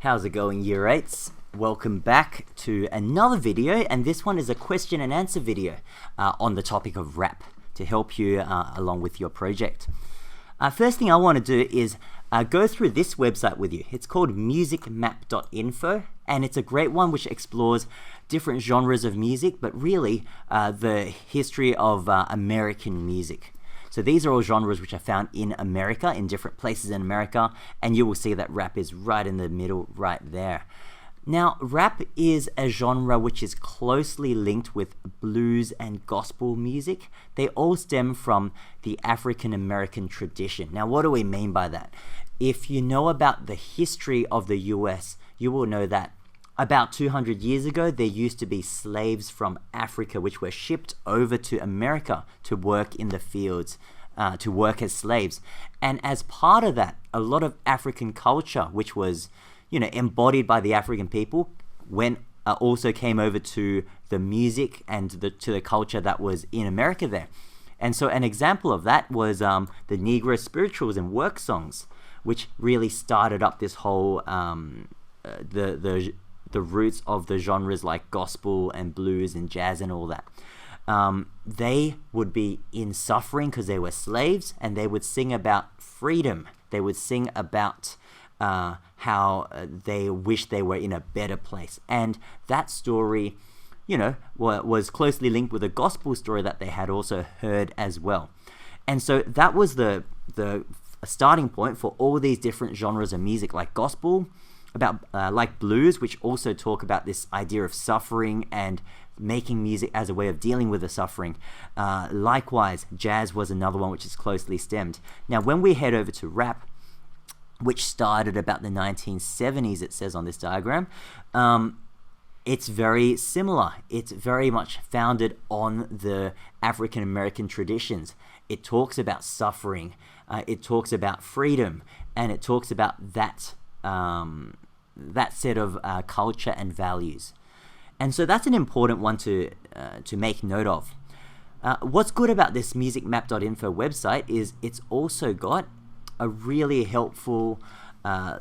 How's it going, Year 8s? Welcome back to another video, and this one is a question and answer video on the topic of rap to help you along with your project. First thing I want to do is go through this website with you. It's called musicmap.info, and it's a great one which explores different genres of music, but really the history of American music. So these are all genres which are found in America, in different places in America, and you will see that rap is right in the middle, right there. Now, rap is a genre which is closely linked with blues and gospel music. They all stem from the African American tradition. Now, what do we mean by that? If you know about the history of the US, you will know that about 200 years ago, there used to be slaves from Africa which were shipped over to America to work in the fields, to work as slaves. And as part of that, a lot of African culture, which was, embodied by the African people, also came over to the music and to the culture that was in America there. And so an example of that was the Negro spirituals and work songs, which really started up this whole the roots of the genres like gospel and blues and jazz and all that. They would be in suffering because they were slaves, and they would sing about freedom. They would sing about how they wish they were in a better place. And that story, was closely linked with a gospel story that they had also heard as well. And so that was the starting point for all these different genres of music, like gospel, like blues, which also talk about this idea of suffering and making music as a way of dealing with the suffering. Likewise, jazz was another one which is closely stemmed. Now, when we head over to rap, which started about the 1970s, it says on this diagram, it's very similar. It's very much founded on the African American traditions. It talks about suffering, it talks about freedom, and it talks about that set of culture and values. And so that's an important one to make note of. What's good about this musicmap.info website is it's also got a really helpful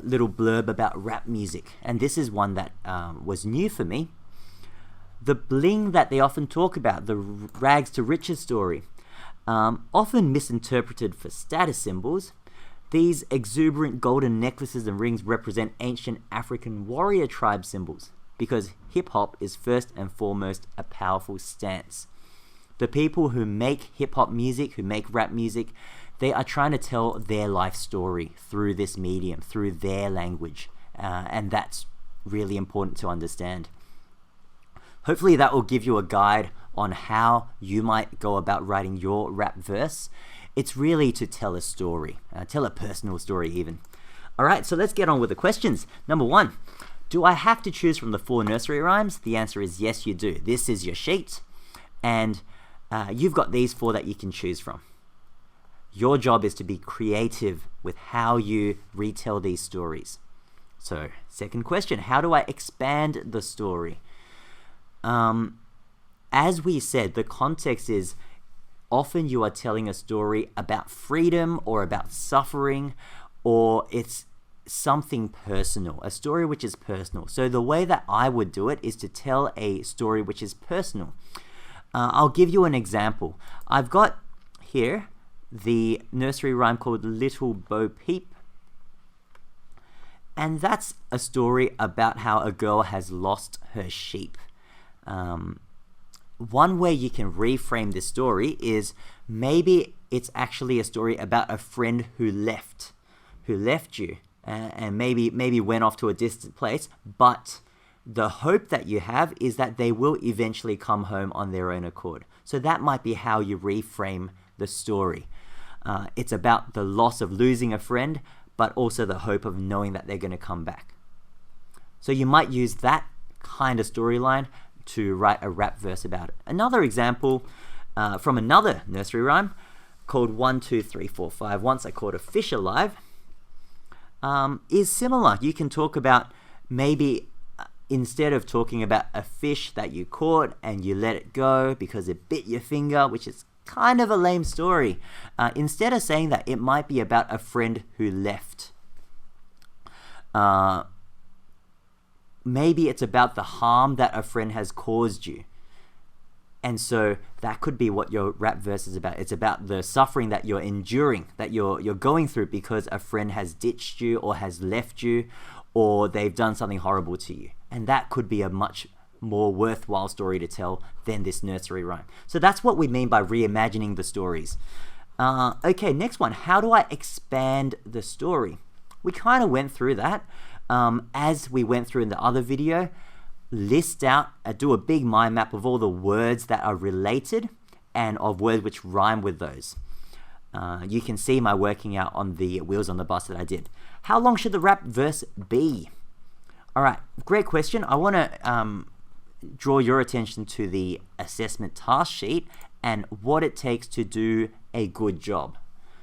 little blurb about rap music. And this is one that was new for me. The bling that they often talk about, the rags to riches story, often misinterpreted for status symbols. These exuberant golden necklaces and rings represent ancient African warrior tribe symbols, because hip-hop is first and foremost a powerful stance. The people who make hip-hop music, who make rap music, they are trying to tell their life story through this medium, through their language, and that's really important to understand. Hopefully that will give you a guide on how you might go about writing your rap verse. It's really to tell a story, tell a personal story even. Alright, so let's get on with the questions. Number 1, do I have to choose from the 4 nursery rhymes? The answer is yes, you do. This is your sheet, and you've got these 4 that you can choose from. Your job is to be creative with how you retell these stories. So, second question, how do I expand the story? As we said, the context is often you are telling a story about freedom or about suffering, or it's something personal, a story which is personal. So the way that I would do it is to tell a story which is personal. I'll give you an example. I've got here the nursery rhyme called Little Bo Peep, and that's a story about how a girl has lost her sheep. One way you can reframe this story is maybe it's actually a story about a friend who left you, and maybe went off to a distant place, but the hope that you have is that they will eventually come home on their own accord. So that might be how you reframe the story. It's about the loss of losing a friend, but also the hope of knowing that they're going to come back. So you might use that kind of storyline to write a rap verse about it. Another example from another nursery rhyme called 1, 2, 3, 4, 5, Once I Caught a Fish Alive is similar. You can talk about maybe instead of talking about a fish that you caught and you let it go because it bit your finger, which is kind of a lame story, instead of saying that, it might be about a friend who left. maybe it's about the harm that a friend has caused you. And so that could be what your rap verse is about. It's about the suffering that you're enduring, that you're going through because a friend has ditched you or has left you, or they've done something horrible to you. And that could be a much more worthwhile story to tell than this nursery rhyme. So that's what we mean by reimagining the stories. Okay, next one. How do I expand the story? We kind of went through that as we went through in the other video. List out, do a big mind map of all the words that are related and of words which rhyme with those. You can see my working out on the wheels on the bus that I did. How long should the rap verse be? All right, great question. I want to draw your attention to the assessment task sheet and what it takes to do a good job.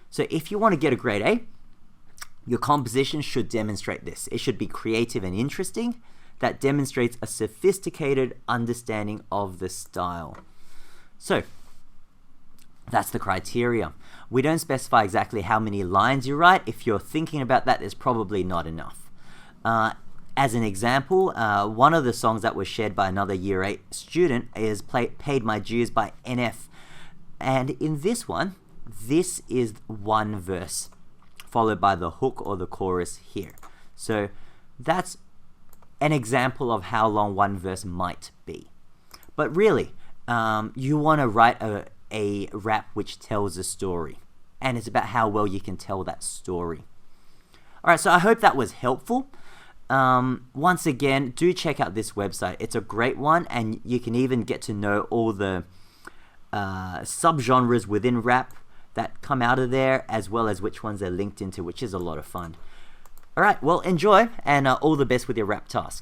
So if you want to get a grade A, your composition should demonstrate this. It should be creative and interesting. That demonstrates a sophisticated understanding of the style. So that's the criteria. We don't specify exactly how many lines you write. If you're thinking about that, it's probably not enough. As an example, one of the songs that was shared by another Year 8 student is Paid My Dues by NF. And in this one, this is one verse, followed by the hook or the chorus here. So that's an example of how long one verse might be. But really, you want to write a rap which tells a story. And it's about how well you can tell that story. Alright, so I hope that was helpful. Once again, do check out this website. It's a great one, and you can even get to know all the subgenres within rap that come out of there, as well as which ones they're linked into, which is a lot of fun. Alright, well, enjoy, and all the best with your rap task.